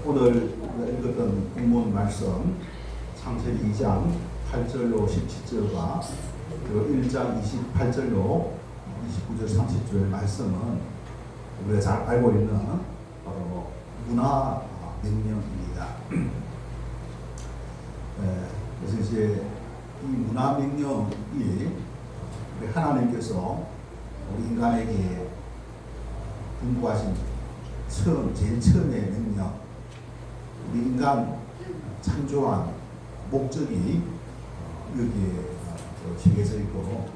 오늘 읽었던 본문 말씀 창세기 2장 8절로 17절과 그리고 1장 28절로 29절 30절 말씀은 우리가 잘 알고 있는 바로 문화 명령입니다. 그래서 이제 이 문화 명령이 우리 하나님께서 우리 인간에게 분부하신 제일 처음의 명령, 우리 인간 창조한 목적이 여기에 새겨져 있고,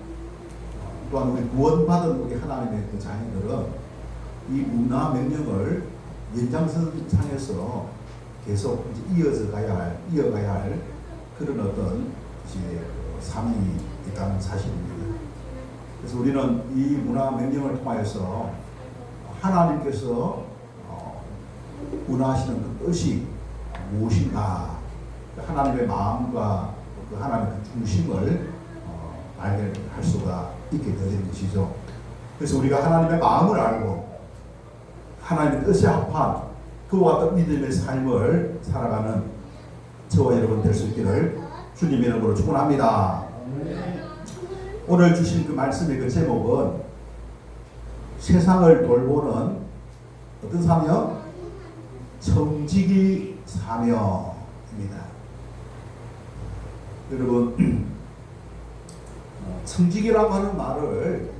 또한 우리 구원받은 우리 하나님의 그 자녀들은 이 문화 명령을 연장선상에서 계속 이어가야 할 그런 어떤 이제 사명이 있다는 사실입니다. 그래서 우리는 이 문화 명령을 통하여서 하나님께서 운하시는 그 뜻이 무엇인가, 하나님의 마음과 그 하나님의 그 중심을 발견할 수가 있게 되는 것이죠. 그래서 우리가 하나님의 마음을 알고 하나님의 뜻에 합한 그와 같은 믿음의 삶을 살아가는 저와 여러분 될 수 있기를 주님의 이름으로 축원합니다. 오늘 주신 그 말씀의 그 제목은 세상을 돌보는 어떤 사명? 청지기 사명입니다. 여러분, 청지기라고 하는 말을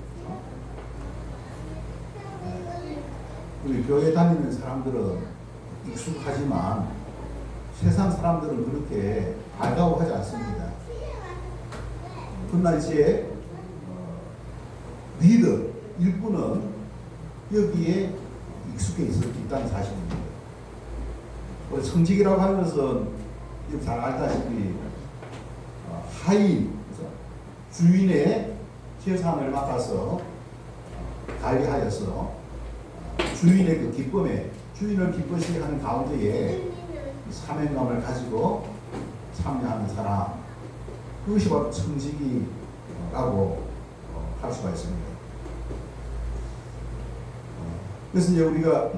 우리 교회 다니는 사람들은 익숙하지만 세상 사람들은 그렇게 반가워하지 않습니다. 그러나 이제 리더, 일부는 여기에 익숙해 있다는 사실입니다. 청직이라고 하는 것은 잘 알다시피 하인, 주인의 재산을 맡아서 관리하여서 주인의 그 기쁨에, 주인을 기쁘시게 하는 가운데에 사명감을 가지고 참여하는 사람, 그것이 바로 청직이라고 할 수가 있습니다. 그래서 이제 우리가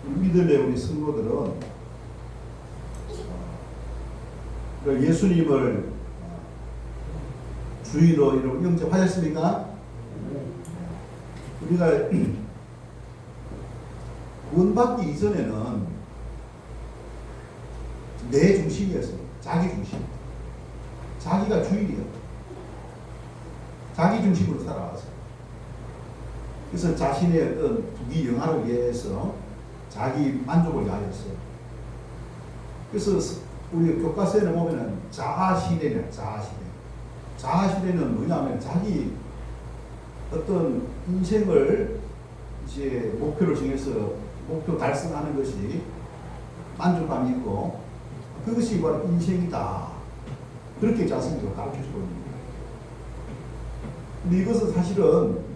믿음의 우리 성도들은 예수님을 주인으로 이렇게 영접하셨습니까? 우리가 구원받기 이전에는 내 중심이었어요. 자기 중심. 자기가 주인이었고 자기 중심으로 살아왔어요. 그래서 자신의 어떤 부귀 영화를 위해서 자기 만족을 위하였어요. 그래서 우리 교과서에 보면은 자아시대냐, 자아시대. 자아시대는 뭐냐면 자기 어떤 인생을 이제 목표를 정해서 목표 달성하는 것이 만족감이 있고 그것이 바로 인생이다. 그렇게 자신을 가르쳐주고 있습니다. 근데 이것은 사실은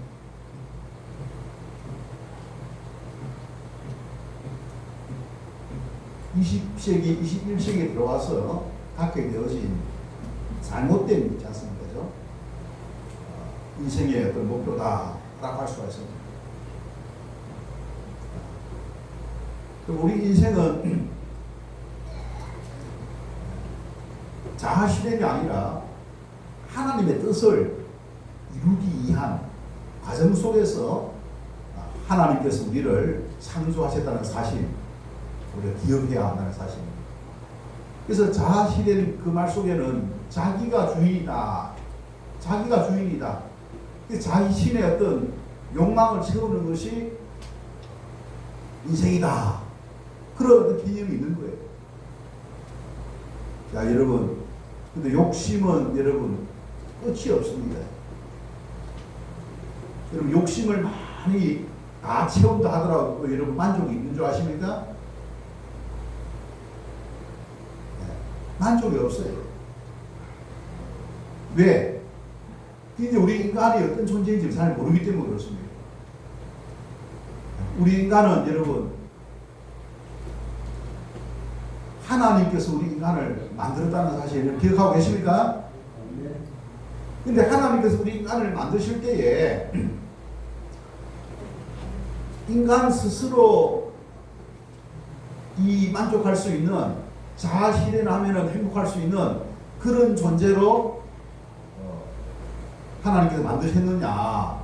20세기, 21세기에 들어와서 갖게 되어진 잘못된 있지 않습니까? 인생의 어떤 목표다라고 할 수가 있습니다. 우리 인생은 자아실현이 아니라 하나님의 뜻을 이루기 위한 과정 속에서 하나님께서 우리를 창조하셨다는 사실, 우리가 기억해야 한다는 사실입니다. 그래서 자아실현 그 말 속에는 자기가 주인이다. 자기가 주인이다. 자신의 어떤 욕망을 채우는 것이 인생이다. 그런 어떤 개념이 있는 거예요. 자, 여러분. 근데 욕심은 여러분 끝이 없습니다. 여러분 욕심을 많이 다 채운다 하더라도 여러분 만족이 있는 줄 아십니까? 만족이 없어요. 왜? 근데 우리 인간이 어떤 존재인지 잘 모르기 때문에 그렇습니다. 우리 인간은 여러분 하나님께서 우리 인간을 만들었다는 사실을 기억하고 계십니까? 근데 하나님께서 우리 인간을 만드실 때에 인간 스스로 이 만족할 수 있는 자아 실현하면 행복할 수 있는 그런 존재로 하나님께서 만드셨느냐?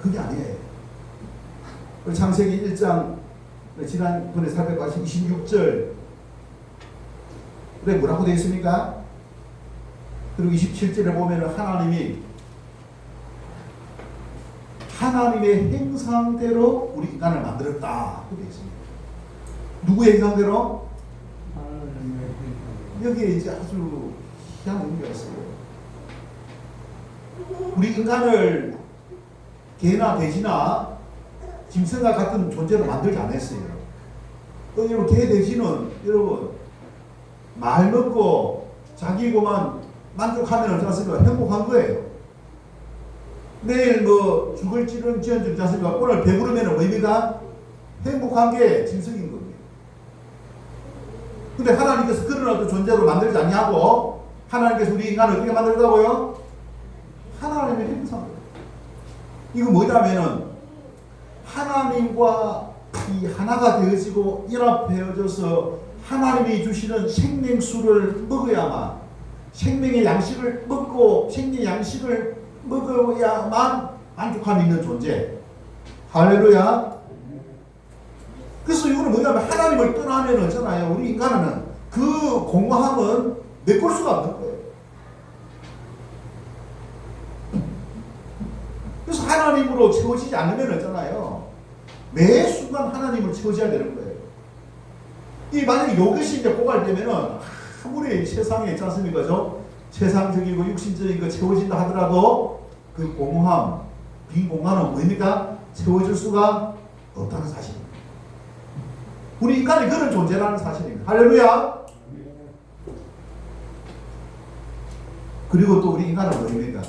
그게 아니에요. 창세기 1장 지난번에 살펴봤던 26절 뭐라고 되어 있습니까? 그리고 27절에 보면 하나님의 형상대로 우리 인간을 만들었다. 그렇게 되어 있습니다. 누구의 형상대로? 여기에 이제 아주 희한한 의미가 있어요. 우리 인간을 개나 돼지나 짐승과 같은 존재로 만들지 않았어요. 여러분, 개, 돼지는 여러분 말 먹고 자기고만 만족하면 어쩌습니까? 행복한 거예요. 내일 뭐 죽을지는 지언정 않습니까? 오늘 배부르면 뭐입니까? 행복한 게 짐승인 겁니다. 근데 하나님께서 그런 어떤 존재로 만들지 않냐고? 하나님께서 우리 인간을 어떻게 만들었다고요? 하나님의 형상대로. 이거 뭐냐면은 하나님과 이 하나가 되어지고 연합되어져서 하나님이 주시는 생명수를 먹어야만, 생명의 양식을 먹고 생명의 양식을 먹어야만 만족함이 있는 존재. 할렐루야. 그래서 이거는 뭐냐면 하나님을 떠나면 어쩌나요? 우리 인간은 그 공허함은 메꿀 수가 없는 거예요. 그래서 하나님으로 채워지지 않으면 어쩌나요? 매 순간 하나님을 채워져야 되는 거예요. 이 만약에 이것이 이제 고갈되면은 아무리 세상에 있지 않습니까? 세상적이고 육신적인 거 채워진다 하더라도 그 공허함, 빈 공간은 뭡니까? 채워질 수가 없다는 사실입니다. 우리 인간이 그런 존재라는 사실입니다. 할렐루야! 그리고 또 우리 인간은 뭐입니까?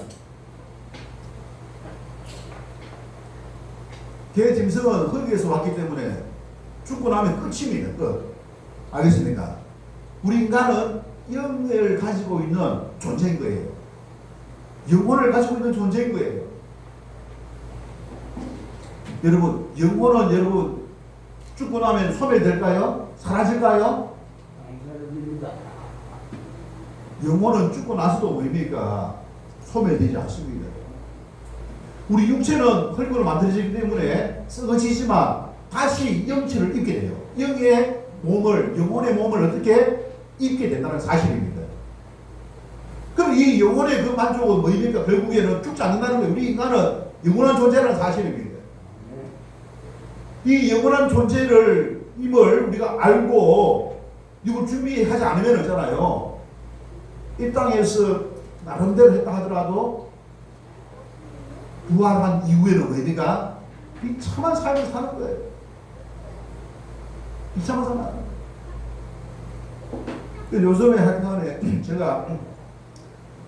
개, 짐승은 흙에서 왔기 때문에 죽고 나면 끝입니다. 끝. 알겠습니까? 우리 인간은 영을 가지고 있는 존재인 거예요. 영혼을 가지고 있는 존재인 거예요. 여러분, 영혼은 여러분 죽고 나면 소멸될까요? 사라질까요? 영혼은 죽고 나서도 뭡니까? 소멸되지 않습니다. 우리 육체는 흙으로 만들어지기 때문에 썩어지지만 다시 영체를 입게 돼요. 영의 몸을, 영혼의 몸을 어떻게 입게 된다는 사실입니다. 그럼 이 영혼의 그 만족은 뭐입니까? 결국에는 죽지 않는다는 거예요. 우리 인간은 영원한 존재라는 사실입니다. 이 영원한 존재를 임을 우리가 알고 이걸 준비하지 않으면 어쩌나요? 이 땅에서 나름대로 했다 하더라도 부활한 이후에는 우리가 비참한 삶을 사는 거예요. 비참한 삶을 사는 거예요. 요즘에 하여간에 제가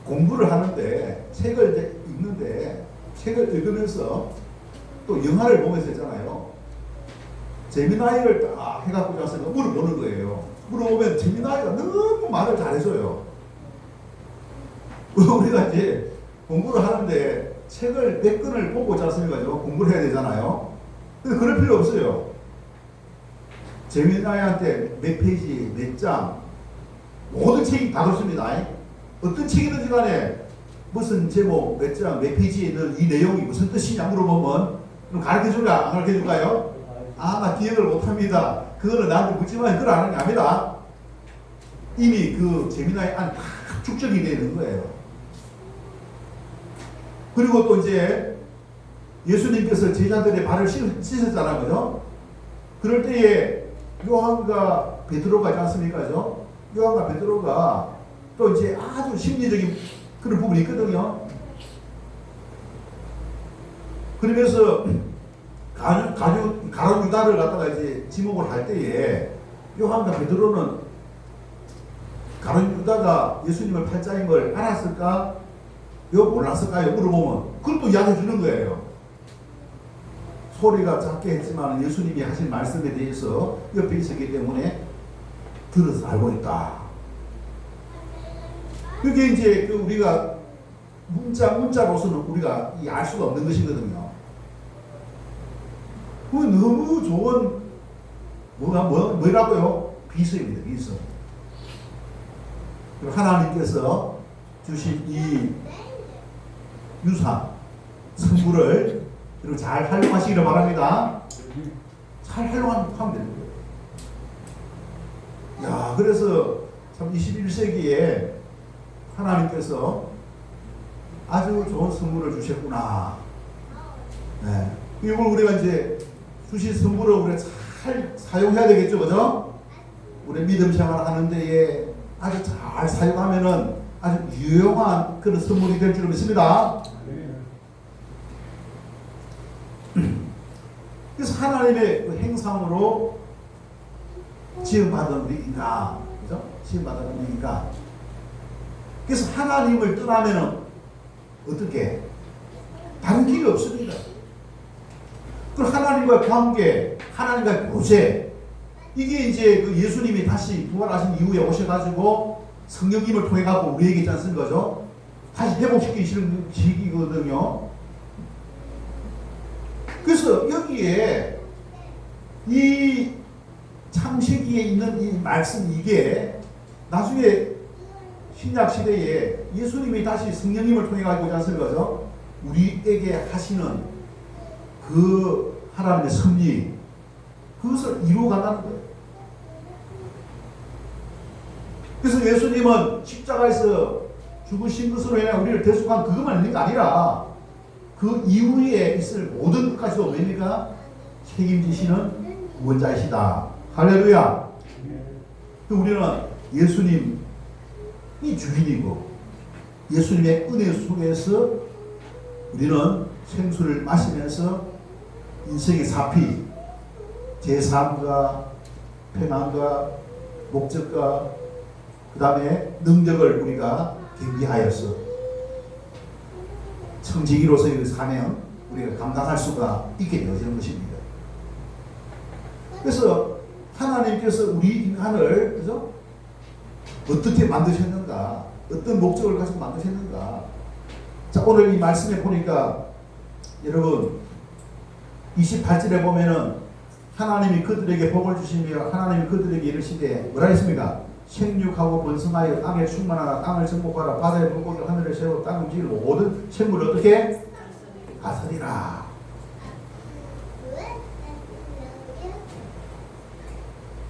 공부를 하는데 책을 이제 읽는데 책을 읽으면서 또 영화를 보면서 했잖아요. 재미나이를 딱 해갖고 가서 물어보는 거예요. 물어보면 재미나이가 너무 말을 잘해줘요. 우리가 이제 공부를 하는데 책을 몇 권을 보고 잤습니까? 공부를 해야 되잖아요. 근데 그럴 필요 없어요. 재미나이한테 몇 페이지, 몇 장, 모든 책이 다 그렇습니다. 어떤 책이든지 간에 무슨 제목, 몇 장, 몇 페이지에 있는 이 내용이 무슨 뜻이냐 물어보면 그럼 가르쳐줄까? 안 가르쳐줄까요? 아, 나 기억을 못합니다. 그거는 나한테 묻지만 그걸 안 하는 게 아니다. 이미 그 재미나이 안에 다 축적이 되는 거예요. 그리고 또 이제 예수님께서 제자들의 발을 씻었잖아요. 그죠? 그럴 때에 요한과 베드로가 있지 않습니까? 그죠? 요한과 베드로가 또 이제 아주 심리적인 그런 부분이 있거든요. 그러면서 가룟 유다를 갖다가 이제 지목을 할 때에 요한과 베드로는 가룟 유다가 예수님을 팔자인 걸 알았을까? 요 몰랐을까요? 물어보면 그걸 또 이야기해 주는 거예요. 소리가 작게 했지만 예수님이 하신 말씀에 대해서 옆에 있었기 때문에 들어서 알고 있다. 그게 이제 그 우리가 문자로서는 우리가 알 수가 없는 것이거든요. 그 너무 좋은 뭐라고요? 비서입니다. 비서. 하나님께서 주신 이 유산, 선물을 그리고 잘 활용하시기를 바랍니다. 잘 활용하면 되는 거예요. 야, 그래서 참 21세기에 하나님께서 아주 좋은 선물을 주셨구나. 네. 이걸 우리가 이제 주신 선물을 우리가 잘 사용해야 되겠죠, 그죠? 우리 믿음 생활 하는 데에 아주 잘 사용하면은 아주 유용한 그런 선물이 될 줄 믿습니다. 그래서 하나님의 그 행상으로 지음받은 우리 인간, 그죠? 지음받은 우리 인간. 그래서 하나님을 떠나면은 어떻게? 다른 길이 없습니다. 그 하나님과의 관계, 하나님과의 교제, 이게 이제 그 예수님이 다시 부활하신 이후에 오셔가지고 성령님을 통해 갖고 우리에게 있지 않습니까? 거죠? 다시 회복시키시는 시기거든요. 그래서 여기에 이 창세기에 있는 이 말씀, 이게 나중에 신약 시대에 예수님이 다시 성령님을 통해 가지고 있지 않습니까? 거죠? 우리에게 하시는 그 하나님의 섭리, 그것을 이루어간다는 거예요. 그래서 예수님은 십자가에서 죽으신 것으로 인해 우리를 대속한 그것만 있는 게 아니라 그 이후에 있을 모든 것까지도 뭡니까? 책임지시는 구원자이시다. 할렐루야. 우리는 예수님이 주인이고 예수님의 은혜 속에서 우리는 생수를 마시면서 인생의 사피, 제3과 편안과 목적과 그 다음에 능력을 우리가 경계하여서 청지기로서의 사명 우리가 감당할 수가 있게 되어지는 것입니다. 그래서 하나님께서 우리 인간을, 그죠? 어떻게 만드셨는가, 어떤 목적을 가지고 만드셨는가. 자, 오늘 이 말씀에 보니까 여러분 28절에 보면은 하나님이 그들에게 복을 주시며 하나님이 그들에게 이르시되 뭐라 했습니까? 생육하고 번성하여 땅에 충만하라. 땅을 정복하라. 바다의 물고기를 하늘에 세워 땅을 움직이고 모든 생물을 어떻게? 다스리라.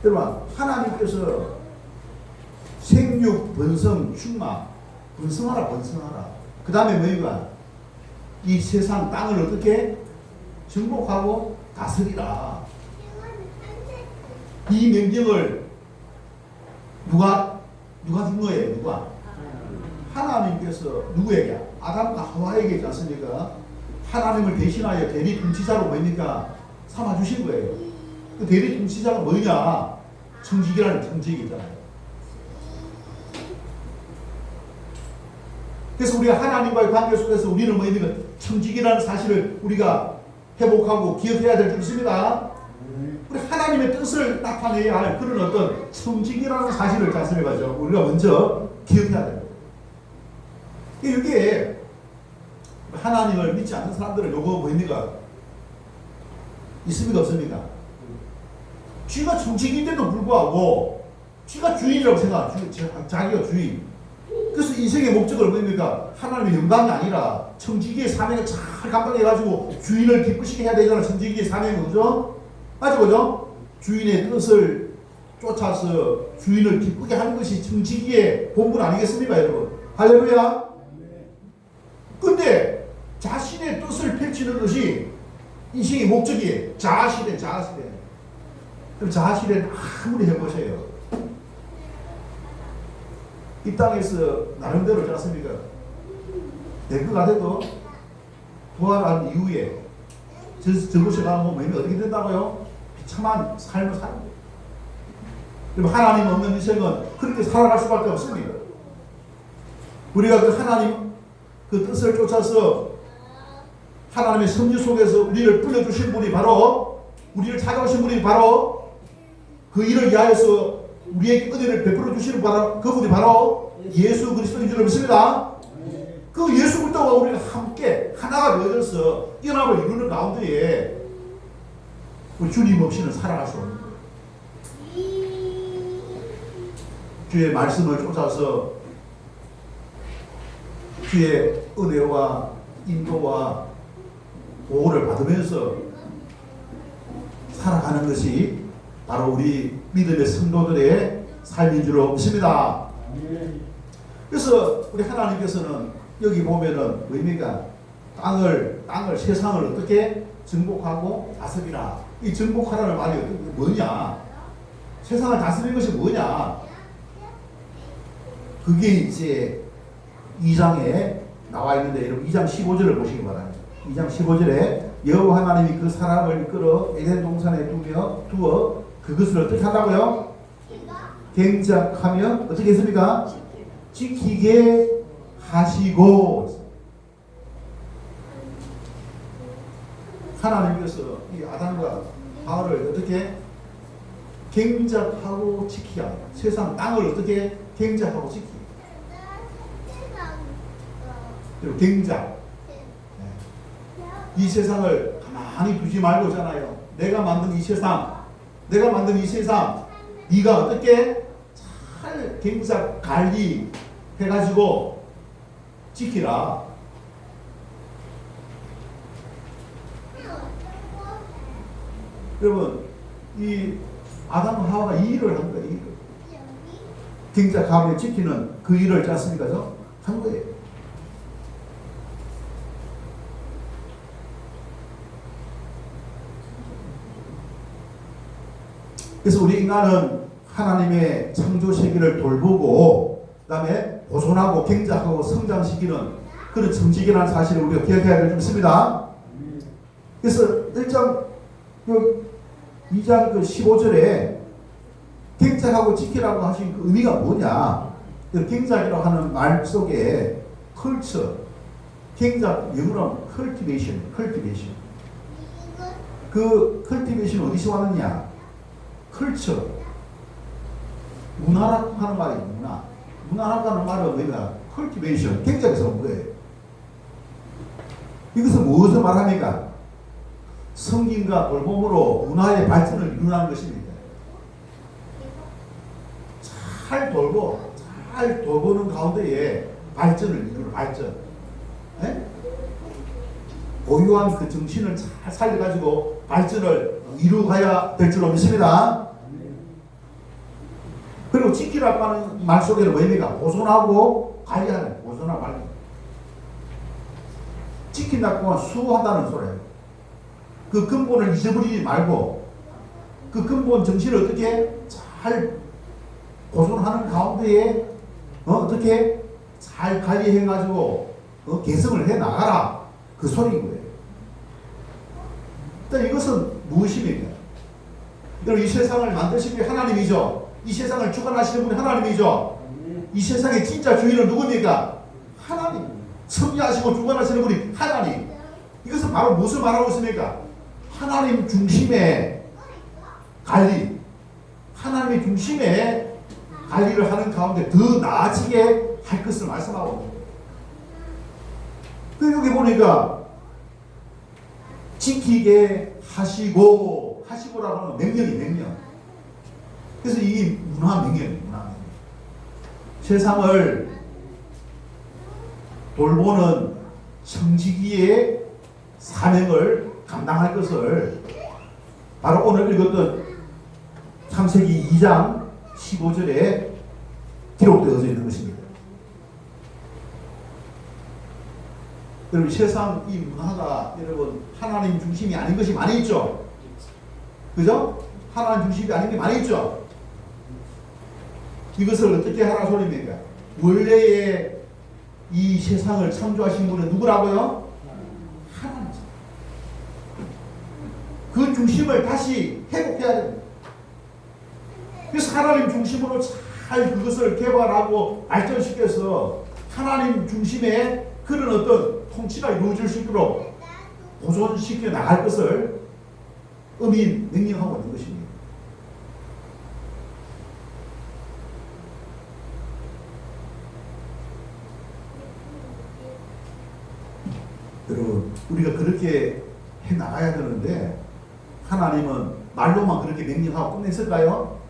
여러분, 하나님께서 생육, 번성, 충만, 번성하라, 번성하라. 그 다음에 뭐가? 이 세상 땅을 어떻게? 정복하고 다스리라. 이 명령을 누가 준 거예요? 누가? 하나님께서 누구에게? 아담과 하와에게 있지 않습니까? 하나님을 대신하여 대리 통치자로 뭡니까? 삼아주신 거예요. 그 대리 통치자가 뭐냐? 청지기라는 청지기 있잖아요. 그래서 우리가 하나님과의 관계 속에서 우리는 뭡니까? 청지기라는 사실을 우리가 회복하고 기억해야 될 줄 믿습니다. 우리 하나님의 뜻을 나타내야 할 그런 어떤 청지기라는 사실을 말씀해가지고 우리가 먼저 기억해야 됩니다. 이게 하나님을 믿지 않는 사람들은 요거 뭐입니까? 있습니까? 없습니까? 쥐가 청지기인데도 불구하고 쥐가 주인이라고 생각하죠. 자기가 주인. 그래서 인생의 목적을 뭡니까? 하나님의 영광이 아니라 청지기의 사명을 잘 감당해가지고 주인을 기쁘시게 해야 되잖아. 청지기의 사명은, 그죠? 맞죠, 그죠? 주인의 뜻을 쫓아서 주인을 기쁘게 하는 것이 청지기의 본분 아니겠습니까, 여러분? 할렐루야. 근데 자신의 뜻을 펼치는 것이 인생의 목적이에요. 자아실현. 그럼 자아실현 아무리 해보세요. 이 땅에서 나름대로 지 않습니까? 될 것 같아도 부활한 이후에 저곳에 가면 몸이 어떻게 된다고요? 비참한 삶을 사는 거예요. 그럼 하나님 없는 인생은 그렇게 살아갈 수밖에 없습니다. 우리가 그 하나님 그 뜻을 쫓아서 하나님의 섭리 속에서 우리를 불러주신 분이 바로, 우리를 찾아오신 분이 바로, 그 일을 위하여서 우리에게 은혜를 베풀어 주시는 그분이 바로 예수 그리스도인 줄 믿습니다. 그 예수 그리스도와 우리가 함께 하나가 되어져서 연합을 이루는 가운데에 우리 주님 없이는 살아갈 수 없는 거예요. 주의 말씀을 쫓아서 주의 은혜와 인도와 보호를 받으면서 살아가는 것이 바로 우리 믿음의 성도들의 삶인 줄 믿습니다. 그래서 우리 하나님께서는 여기 보면은 의미가 땅을 세상을 어떻게 정복하고 다스리라. 이 정복하라는 말이 뭐냐? 세상을 다스리는 것이 뭐냐? 그게 이제 2장에 나와 있는데 여러분 2장 15절을 보시기 바랍니다. 2장 15절에 여호와 하나님이 그 사람을 이끌어 에덴 동산에 두어 그것을 어떻게 한다고요? 경작하며 어떻게 했습니까? 지키게 하시고. 하나님께서 이 아담과 하와를 어떻게 경작하고 지키게 합니다. 세상 땅을 어떻게 경작하고 지키게. 그리고 경작. 이 세상을 가만히 두지 말고잖아요. 내가 만든 이 세상, 네가 어떻게 잘 경작 관리해가지고 지키라. 여러분, 이 아담과 하와가 이 일을 한 거예요. 경작하며 지키는 그 일을 있지 않습니까? 한 거예요. 그래서 우리 인간은 하나님의 창조 세계를 돌보고 그다음에 보존하고 경작하고 성장시키는 그런 정직이라는 사실을 우리가 기억해야 될 줄 믿습니다. 그래서 1장 2장 15절에 경작하고 지키라고 하신 그 의미가 뭐냐? 경작이라고 하는 말 속에 컬처, 경작 영어로는 cultivation. 그 cultivation 어디서 왔느냐? 컬처, 문화라고 하는 말이 문화. 문화라고 하는 말은 뭐냐? cultivation, 경작에서 온 거예요. 이것은 무엇을 말합니까? 성김과 돌봄으로 문화의 발전을 이루는 것입니다. 잘 돌보는 가운데에 발전을 이루는 발전. 네? 고유한 그 정신을 잘 살려가지고 발전을 이루어가야 될 줄로 믿습니다. 그리고 지키라고 하는 말 속에는 뭐입니까? 보존하고 관리하는, 보존하고 관리. 지킨다고 하면 수호한다는 소리예요. 그 근본을 잊어버리지 말고 그 근본 정신을 어떻게 잘 보존하는 가운데에 어떻게 잘 관리해가지고 개성을 해나가라. 그 소리인 거예요. 일단 이것은 무엇입니까? 여러분, 이 세상을 만드신 분이 하나님이죠. 이 세상을 주관하시는 분이 하나님이죠. 이 세상의 진짜 주인은 누굽니까? 하나님. 섭리하시고 주관하시는 분이 하나님. 이것은 바로 무엇을 말하고 있습니까? 하나님 중심의 관리, 하나님의 중심의 관리를 하는 가운데 더 나아지게 할 것을 말씀하고 있습니다. 여기 보니까 지키게 하시고라고 하는 명령. 그래서 이게 문화 명령. 세상을 돌보는 청지기의 사명을 감당할 것을 바로 오늘 읽었던 창세기 2장 15절에 기록되어져 있는 것입니다. 여러분, 세상 이 문화가 여러분 하나님 중심이 아닌 것이 많이 있죠. 그죠? 하나님 중심이 아닌 게 많이 있죠. 이것을 어떻게 하라 소리입니까? 원래의 이 세상을 창조하신 분은 누구라고요? 하나님. 그 중심을 다시 회복해야 됩니다. 그래서 하나님 중심으로 잘 그것을 개발하고 발전시켜서 하나님 중심의 그런 어떤 통치가 이루어질 수 있도록 보존시켜 나갈 것을 명령하고 있는 것입니다. 여러분, 우리가 그렇게 해 나가야 되는데 하나님은 말로만 그렇게 명령하고 끝냈을까요?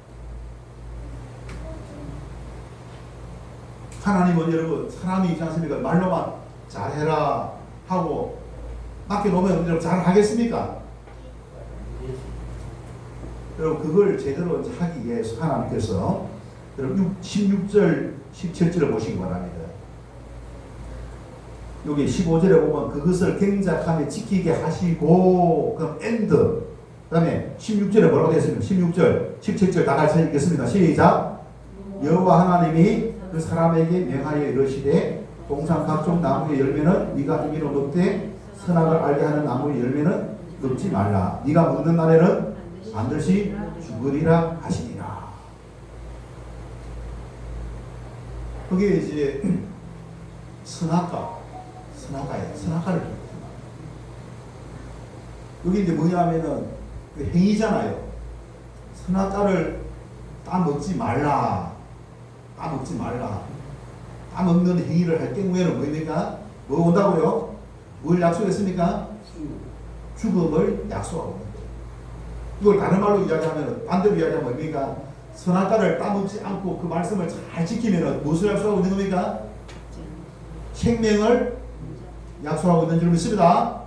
하나님은 여러분 사람이 있지 않습니까? 말로만 잘해라 하고 맡겨놓으면 여러분 잘하겠습니까? 여러분 그걸 제대로 이제 하기 위해서 하나님께서 여러분 16절 17절을 보시기 바랍니다. 여기 15절에 보면 그것을 경작하며 지키게 하시고 그럼 엔드 그 다음에 16절에 뭐라고 되어 있습니까? 16절 17절 다 같이 읽겠습니다. 시작. 여호와 하나님이 그 사람에게 명하여 이르시되 동산 각종 나무의 열매는 네가 임의로 먹되 선악을 알게 하는 나무의 열매는 먹지 말라. 네가 먹는 날에는 반드시 죽으리라 하시니라. 그게 이제 선악과를 여기 이제 뭐냐면은 그 행위잖아요. 선악과를 따먹지 말라. 따먹지 말라. 따먹는 행위를 할 경우에는 뭡니까? 뭐 온다고요? 뭘 약속했습니까? 죽음을 약속하고 있는 거예요. 이걸 다른 말로 이야기하면 반대로 이야기하면 뭡니까? 선악과를 따먹지 않고 그 말씀을 잘 지키면 무엇을 약속하고 있는 겁니까? 생명을 약속하고 있는 줄 믿습니다.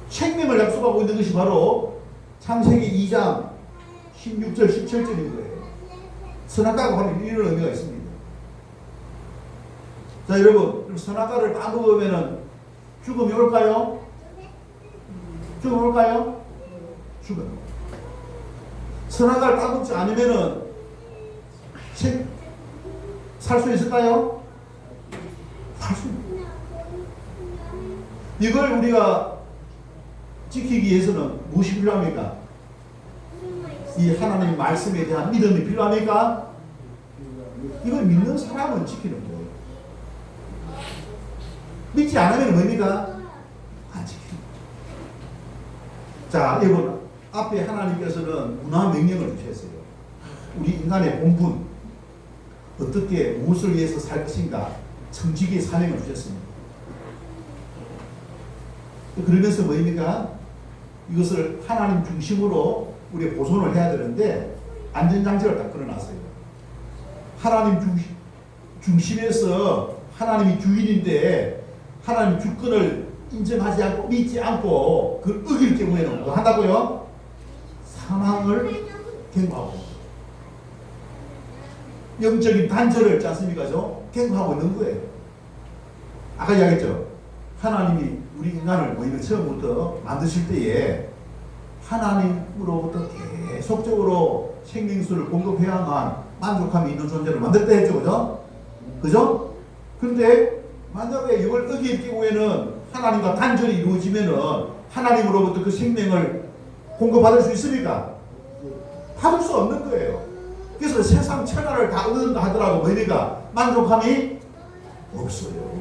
생명을 약속하고 있는 것이 바로 창세기 2장 16절 17절인 거예요. 선악과가 바로 이런 의미가 있습니다. 자 여러분 선악과를 따먹으면 죽음이 올까요? 죽음이 올까요? 죽음. 선악과를 따먹지 않으면 살 수 있을까요? 살 수 있습니다. 이걸 우리가 지키기 위해서는 무엇이 필요합니까? 이 하나님의 말씀에 대한 믿음이 필요합니까? 이걸 믿는 사람은 지키는 거예요. 믿지 않으면 뭡니까? 안 지키는 거예요. 자, 여러분 앞에 하나님께서는 문화 명령을 주셨어요. 우리 인간의 본분 어떻게 무엇을 위해서 살 것인가 청지기의 사명을 주셨습니다. 그러면서 뭐입니까? 이것을 하나님 중심으로 우리가 보존을 해야 되는데 안전장치를 딱 걸어놨어요. 하나님 중심에서 하나님이 주인인데 하나님 주권을 인정하지 않고 믿지 않고 그걸 어길 경우에는 뭐 한다고요? 사망을 경고하고 영적인 단절을 있지 않습니까? 경고하고 있는 거예요. 아까 이야기했죠. 하나님이 우리 인간을 뭐이면 처음부터 만드실 때에 하나님으로부터 계속적으로 생명수를 공급해야만 만족함이 있는 존재를 만들었다 했죠. 그죠? 그죠? 그런데 만약에 이걸 어길 경우에는 하나님과 단절이 이루어지면은 하나님으로부터 그 생명을 공급받을 수 있습니까? 받을 수 없는 거예요. 그래서 세상 천하를 다 얻는다 하더라도 뭐니까 만족함이 없어요.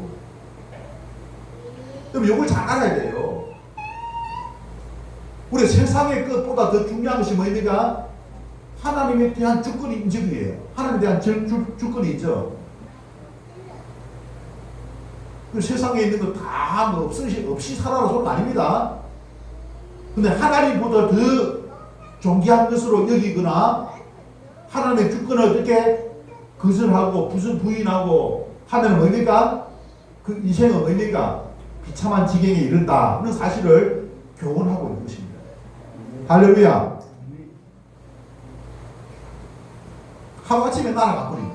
그럼 이걸 잘 알아야 돼요. 우리 세상의 것보다 더 중요한 것이 뭐입니까? 하나님에 대한 주권이 인정이에요. 하나님에 대한 주권이 있죠. 그 세상에 있는 거 다 뭐 없이 살아라 소리는 아닙니다. 근데 하나님보다 더 존귀한 것으로 여기거나 하나님의 주권을 어떻게 거절하고 부인하고 하면 뭡니까? 그 인생은 뭡니까? 비참한 지경에 이른다 하는 사실을 교훈하고 있는 것입니다. 할렐루야. 하루아침에 날아가버린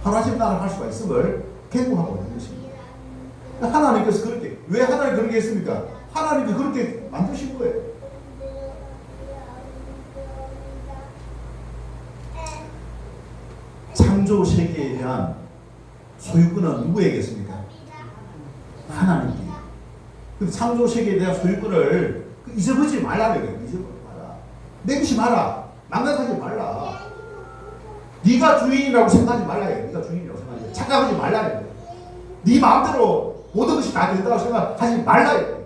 하루아침에 날아갈 수가 있음을 경고하고 있는 것입니다. 하나님께서 그렇게 왜 하나님 그렇게 했습니까? 하나님이 그렇게 만드신 거예요. 창조 세계에 대한 소유권은 누구에게 있습니까? 하나님께. 그 창조 세계에 대한 소유권을 잊어버리지 말라는 거예요. 잊어버리지 마라. 내기시 마라. 망각하지 말라. 네가 주인이라고 생각하지 말라요. 네가 주인이라고 생각하지 착각하지 말라는 거예요. 네 마음대로 모든 것이 다 된다고 생각하지 말라요.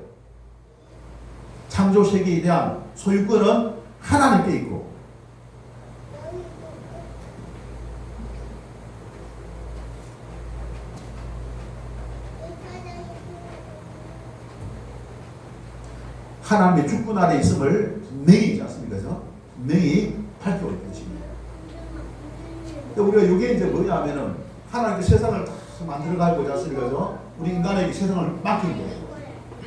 창조 세계에 대한 소유권은 하나님께 있고 하나님의 주권 아래 있음을 분명히 있지 않습니까? 분명히 밝히고 있는 것입니다. 우리가 이게 이제 뭐냐면은 하나님께 세상을 다 만들어가고 있지 않습니까? 우리 인간에게 세상을 맡긴 거예요.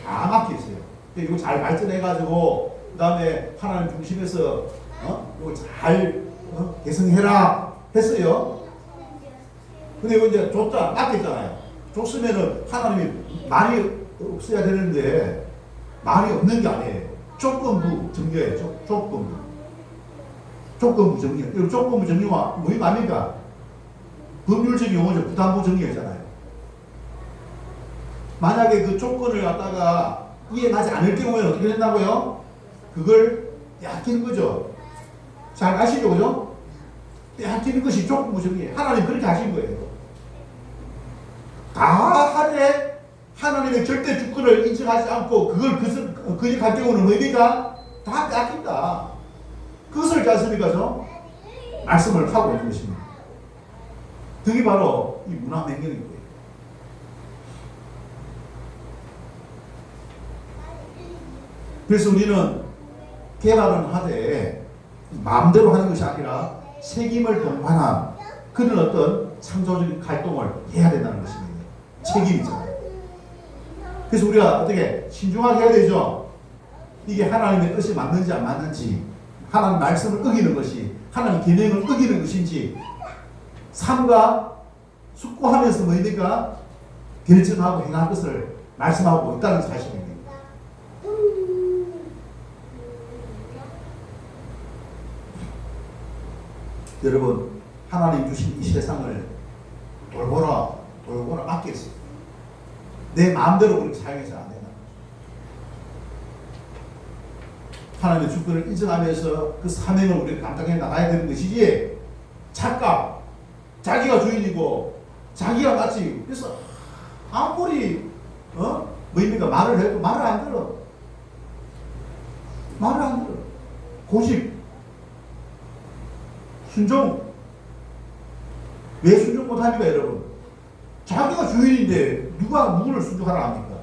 다 맡겼어요. 이거 잘 발전해가지고 그 다음에 하나님 중심에서 이거 잘 개성해라 했어요. 근데 이거 이제 줬다 맡겼잖아요. 줬으면은 하나님이 말이 없어야 되는데 말이 없는 게 아니에요. 조건부 정리예요. 조건부. 조건부 정리. 이 조건부 정리와 뭐이 뭡니까? 법률적 용어죠. 부담부 정리였잖아요. 만약에 그 조건을 갖다가 이해하지 않을 경우에 어떻게 된다고요? 그걸 빼앗기는 거죠. 잘 아시죠? 그죠? 빼앗기는 것이 조건부 정리. 하나님 그렇게 하신 거예요. 다 하되 하나님의 절대 주권을 인정하지 않고 그걸 거짓할 경우는 뭡니까? 다 빼앗긴다. 그것을 자습니까? 말씀을 하고 있는 것입니다. 그게 바로 이 문화명령인 거예요. 그래서 우리는 개발은 하되 마음대로 하는 것이 아니라 책임을 동반한 그런 어떤 창조적인 활동을 해야 된다는 것입니다. 책임이잖아요. 그래서 우리가 어떻게 신중하게 해야 되죠. 이게 하나님의 뜻이 맞는지 안 맞는지, 하나님 말씀을 어기는 것이 하나님 계명을 어기는 것인지 삶과 숙고하면서 뭐입니까? 결정하고 행할 것을 말씀하고 있다는 사실입니다. 여러분, 하나님 주신 이 세상을 돌보라 맡겼어요. 내 마음대로 그렇게 사용해서 안 된다. 하나님의 주권을 인정하면서 그 사명을 우리가 감당해 나가야 되는 것이지, 착각, 자기가 주인이고 자기가 마치 그래서 아무리 뭐입니까? 말을 해도 말을 안 들어. 고집, 순종. 왜 순종 못합니까, 여러분? 자기가 주인인데 누가 누구를 순종하라 합니까?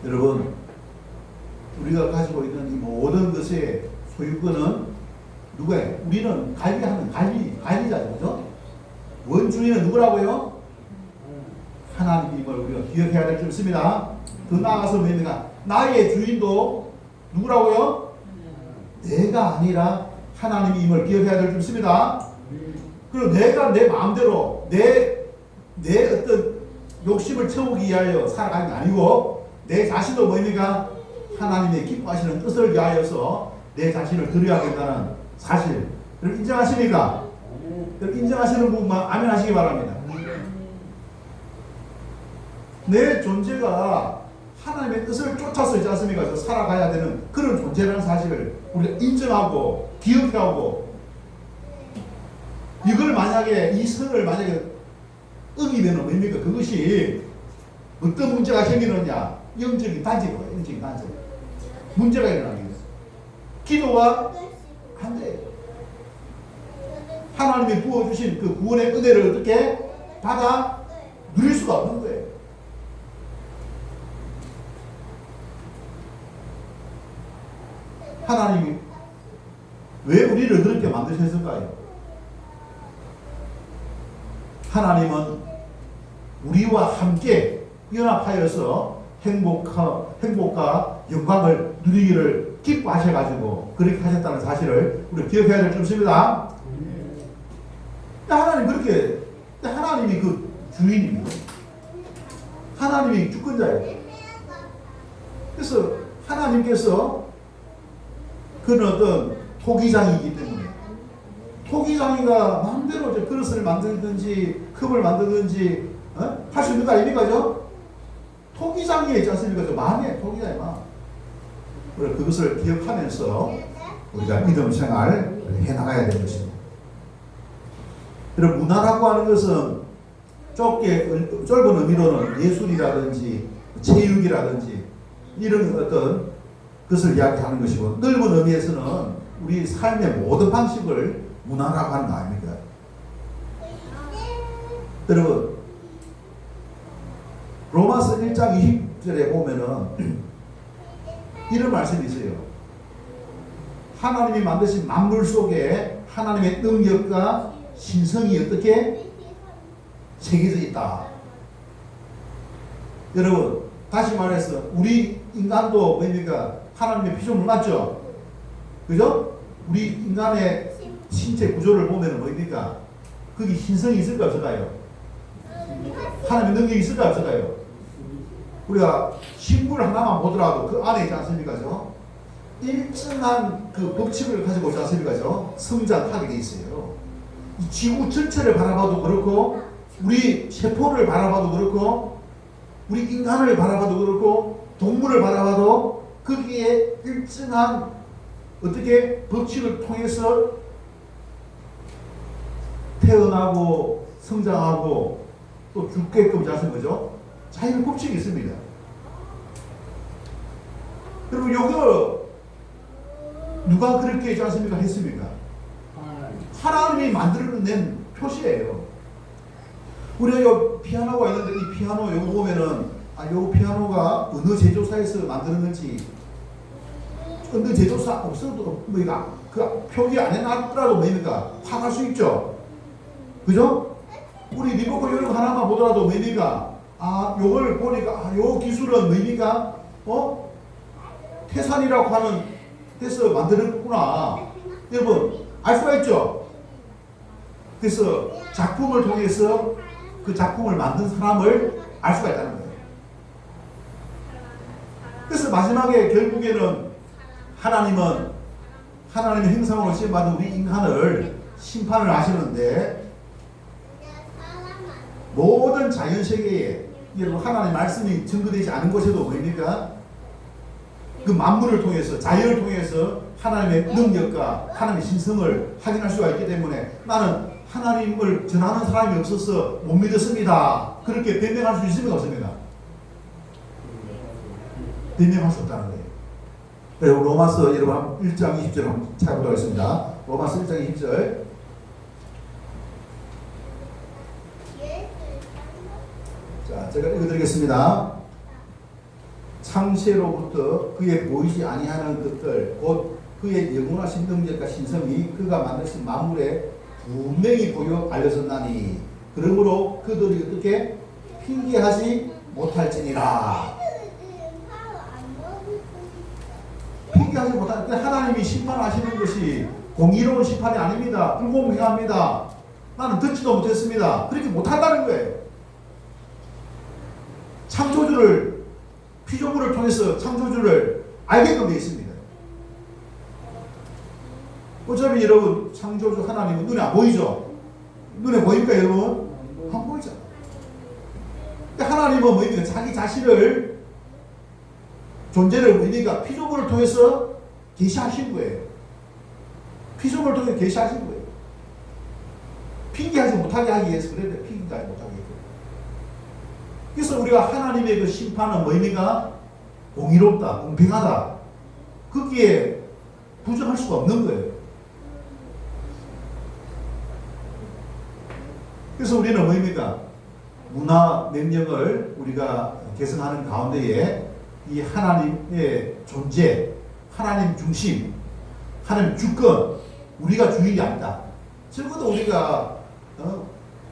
여러분, 우리가 가지고 있는 이 모든 것의 소유권은 누구예요? 우리는 관리하는 관리자죠, 그죠? 원주인은 누구라고요? 하나님임을 우리가 기억해야 될 줄 믿습니다. 더 나아가서 뭡니까? 나의 주인도 누구라고요? 내가 아니라 하나님임을 기억해야 될 줄 믿습니다. 그리고 내가 내 마음대로 내 어떤 욕심을 채우기 위하여 살아가는 게 아니고 내 자신도 뭡니까? 하나님의 기뻐하시는 뜻을 위하여서 내 자신을 드려야 된다는 사실. 여러분 인정하십니까? 여러분 인정하시는 분만 아멘 하시기 바랍니다. 내 존재가 하나님의 뜻을 쫓아서 있지 않습니까? 살아가야 되는 그런 존재라는 사실을 우리가 인정하고 기억하고, 이걸 만약에 이 선을 만약에 어기면 뭡니까? 그것이 어떤 문제가 생기느냐? 영적인 단절이에요. 영적인 단절. 문제가 일어나게 돼요. 기도가 안 돼요. 하나님이 부어주신 그 구원의 은혜를 어떻게 받아 누릴 수가 없는 거예요. 하나님이 왜 우리를 그렇게 만드셨을까요? 하나님은 우리와 함께 연합하여서 행복과 영광을 누리기를 기뻐하셔가지고 그렇게 하셨다는 사실을 우리 기억해야 될 줄 믿습니다. 하나님 그렇게, 하나님이 그 주인입니다. 하나님이 주권자예요. 그래서 하나님께서 그런 어떤 토기장이기 때문에 토기장이가 마음대로 그릇을 만들든지 컵을 만들든지 할 수 있는 거 아닙니까? 토기장이 있지 않습니까? 마음에 토기장이 마음. 그것을 기억하면서 우리가 믿음 생활 해나가야 되는 것입니다. 여러분, 문화라고 하는 것은 짧은 의미로는 예술이라든지 체육이라든지 이런 어떤 것을 이야기하는 것이고, 넓은 의미에서는 우리 삶의 모든 방식을 문화라고 하는 거 아닙니까? 여러분, 로마서 1장 20절에 보면은 이런 말씀이 있어요. 하나님이 만드신 만물 속에 하나님의 능력과 신성이 어떻게 새겨져 있다. 여러분 다시 말해서 우리 인간도 뭡니까? 하나님의 피조물 맞죠? 그죠? 우리 인간의 신체 구조를 보면 뭡니까? 거기 신성이 있을까 없을까요? 하나님의 능력이 있을까 없을까요? 우리가 식물 하나만 보더라도 그 안에 있지 않습니까? 일정한 그 법칙을 가지고 있지 않습니까? 성장하게 돼 있어요. 이 지구 전체를 바라봐도 그렇고 우리 세포를 바라봐도 그렇고 우리 인간을 바라봐도 그렇고 동물을 바라봐도 거기에 일정한 어떻게 법칙을 통해서 태어나고 성장하고 또 죽게끔 자는 거죠. 자연의 법칙이 있습니다. 그리고 이거 누가 그렇게 하지 않습니까? 했습니까? 하나님이 만들어낸 표시예요. 우리가 요 피아노가 있는데 이 피아노 요거 보면은 요 피아노가 어느 제조사에서 만들었는지 어느 제조사 없어도 뭐가 그 표기 안 해놨더라도 뭡니까? 파악할 수 있죠. 그죠? 우리 리모컨 이런 거 하나만 보더라도 뭡니까? 요걸 보니까 요 기술은 뭡니까? 태산이라고 하는 데서 만들었구나. 여러분 알 수가 있죠. 그래서 작품을 통해서 그 작품을 만든 사람을 알 수가 있다는 거예요. 그래서 마지막에 결국에는 하나님은 하나님의 형상으로 시험받은 우리 인간을 심판을 하시는데 모든 자연세계에 여러분 하나님의 말씀이 증거되지 않은 곳에도 뭡니까? 그 만물을 통해서 자연을 통해서 하나님의 능력과 하나님의 신성을 확인할 수가 있기 때문에 나는 하나님을 전하는 사람이 없어서 못 믿었습니다. 그렇게 변명할 수 있습니까? 없습니까? 변명할 수 없다는 거예요. 그리고 로마서 여러분 1장 20절 한번 찾아보도록 하겠습니다. 로마서 1장 20절. 자, 제가 읽어드리겠습니다. 창세로부터 그의 보이지 아니하는 것들 곧 그의 영원하신 능력과 신성이 그가 만드신 만물에 분명히 보여 알려졌나니 그러므로 그들이 어떻게 핑계하지 못할지니라. 핑계하지 못할 때 하나님이 심판하시는 것이 공의로운 심판이 아닙니다. 불공평합니다. 나는 듣지도 못했습니다. 그렇게 못한다는 거예요. 창조주를 피조물을 통해서 창조주를 알게끔 되어 있습니다. 어차피 여러분 창조주 하나님은 눈에 안 보이죠? 눈에 보입니까 여러분? 안 보이죠. 하나님은 뭐입니까? 자기 자신을 존재를 뭐입니까? 피조물을 통해서 계시하신 거예요. 피조물을 통해 계시하신 거예요. 핑계하지 못하게 하기 위해서 그런데 핑계하지 못하게 했고. 그래서 우리가 하나님의 그 심판은 뭐입니까? 공의롭다, 공평하다. 거기에 부정할 수가 없는 거예요. 그래서 우리는 뭐입니까? 문화 명령을 우리가 개성하는 가운데에 이 하나님의 존재, 하나님 중심, 하나님 주권, 우리가 주인이 아니다. 적어도 우리가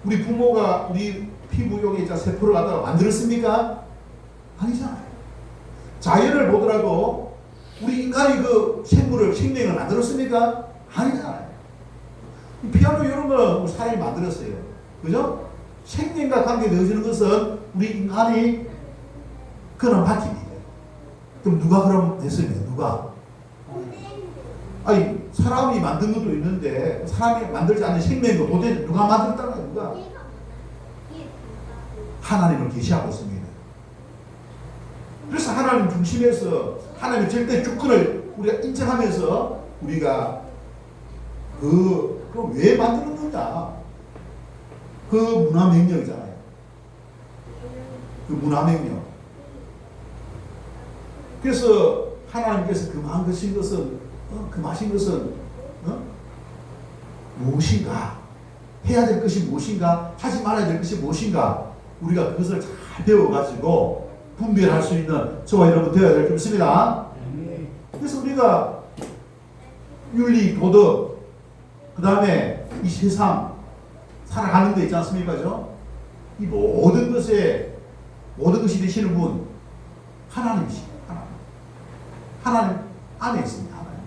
우리 부모가 우리 피부용에 세포를 갖다가 만들었습니까? 아니잖아요. 자연을 보더라도 우리 인간이 그 생명을 만들었습니까? 아니잖아요. 피아노 이런 거 사람이 만들었어요. 그죠? 생명과 관계 되어지는 것은 우리 인간이 그런 맡깁니다. 그럼 누가 그럼 했습니까? 누가? 아니 사람이 만든 것도 있는데 사람이 만들지 않는 생명도 도대체 누가 만들었다는 거야? 누가? 하나님을 계시하고 있습니다. 그래서 하나님 중심에서 하나님의 절대 주권을 우리가 인정하면서 우리가 그럼 왜 만들었느냐? 그 문화명령이잖아요. 그 문화명령. 그래서 하나님께서 금하신 것은 금하신 것은 무엇인가? 해야 될 것이 무엇인가? 하지 말아야 될 것이 무엇인가? 우리가 그것을 잘 배워가지고 분별할 수 있는 저와 여러분 되어야 될 줄 믿습니다. 그래서 우리가 윤리, 도덕, 그 다음에 이 세상 살아가는 데 있지 않습니까? 이 모든 것이 되시는 분 하나님이십니다. 하나님 안에 있습니다. 하나님.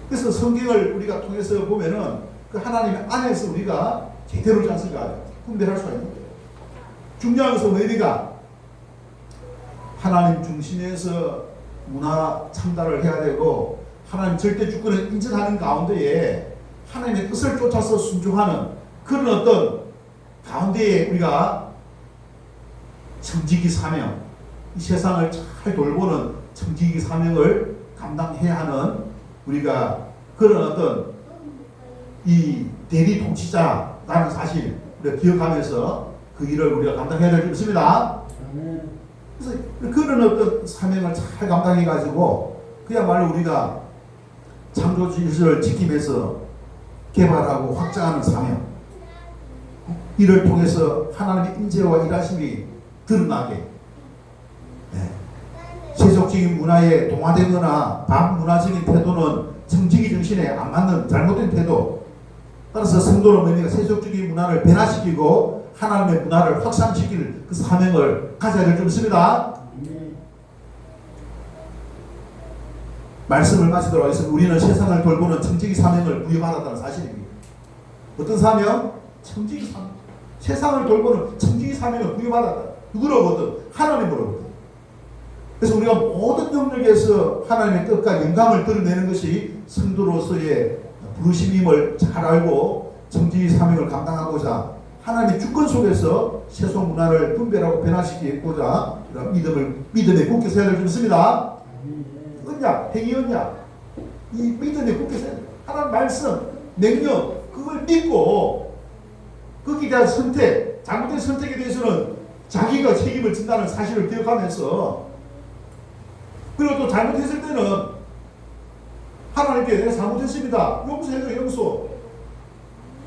그래서 성경을 우리가 통해서 보면은 그 하나님 안에서 우리가 제대로 자세가 분별할 수가 있는 거예요. 중요한 것은 우리가 하나님 중심에서 문화 창달을 해야 되고 하나님 절대 주권을 인정하는 가운데에 하나님의 뜻을 쫓아서 순종하는 그런 어떤 가운데에 우리가 청지기 사명, 이 세상을 잘 돌보는 청지기 사명을 감당해야 하는 우리가 그런 어떤 이 대리 통치자라는 사실 우리가 기억하면서 그 일을 우리가 감당해야 될 줄 믿습니다. 그래서 그런 어떤 사명을 잘 감당해 가지고 그야말로 우리가 창조 질서를 지키면서 개발하고 확장하는 사명, 이를 통해서 하나님의 인재와 일하심이 드러나게, 세속적인 문화에 동화되거나 반문화적인 태도는 청지기 정신에 안 맞는 잘못된 태도, 따라서 성도는 뭡니까? 세속적인 문화를 변화시키고 하나님의 문화를 확산시킬 그 사명을 가져야 될 줄 믿습니다. 말씀을 마치도록 하겠습니다. 우리는 세상을 돌보는 청지기 사명을 부여받았다는 사실입니다. 어떤 사명? 청지기 사명. 세상을 돌보는 청지기 사명을 부여받았다. 누구로부터? 하나님으로부터. 그래서 우리가 모든 영역에서 하나님의 뜻과 영광을 드러내는 것이 성도로서의 부르심임을 잘 알고 청지기 사명을 감당하고자 하나님의 주권 속에서 세속 문화를 분별하고 변화시키고자 믿음에 굳게 서야 될 줄 믿습니다. 언약, 행위 언약, 이 믿음에 굳게 서야 돼요. 하나님 말씀, 능력, 그걸 믿고 거기에 대한 선택, 잘못된 선택에 대해서는 자기가 책임을 진다는 사실을 기억하면서, 그리고 또 잘못했을 때는 하나님께 내가 잘못했습니다. 용서해줘,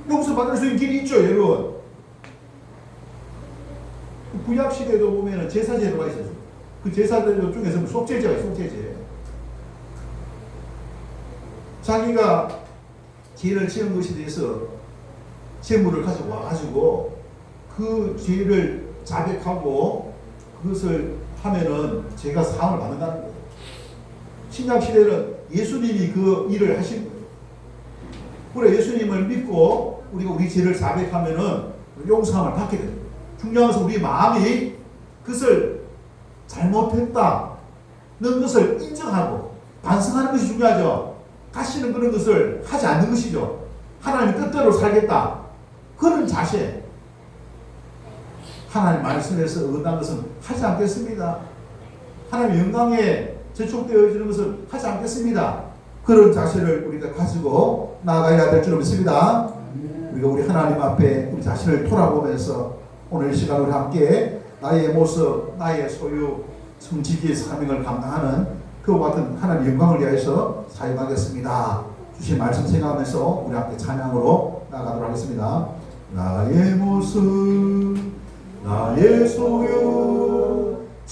용서 받을 수 있는 길이 있죠, 여러분. 구약 시대에도 보면은 제사제도가 있었어요. 그 제사제도 중에서 속죄제가 있어요, 속죄제. 자기가 죄를 지은 것에 대해서 재물을 가지고 와가지고 그 죄를 자백하고 그것을 하면은 죄가 사함을 받는다는 거예요. 신약 시대는 예수님이 그 일을 하신 거예요. 그래, 예수님을 믿고 우리가 우리 죄를 자백하면은 용서함을 받게 됩니다. 중요한 것은 우리 마음이 그것을 잘못했다는 것을 인정하고 반성하는 것이 중요하죠. 다시는 그런 것을 하지 않는 것이죠. 하나님 뜻대로 살겠다. 그런 자세. 하나님 말씀에서 얻은 것은 하지 않겠습니다. 하나님 영광에 저촉되어지는 것을 하지 않겠습니다. 그런 자세를 우리가 가지고 나아가야 될 줄 믿습니다. 우리가 우리 하나님 앞에 우리 자신을 돌아보면서 오늘 이 시간 우리 함께 나의 모습, 나의 소유, 성지기의 사명을 감당하는 그와 같은 하나님의 영광을 위하여서 사용하겠습니다. 주신 말씀 생각하면서 우리 함께 찬양으로 나아가도록 하겠습니다. 나의 모습, 나의 소유,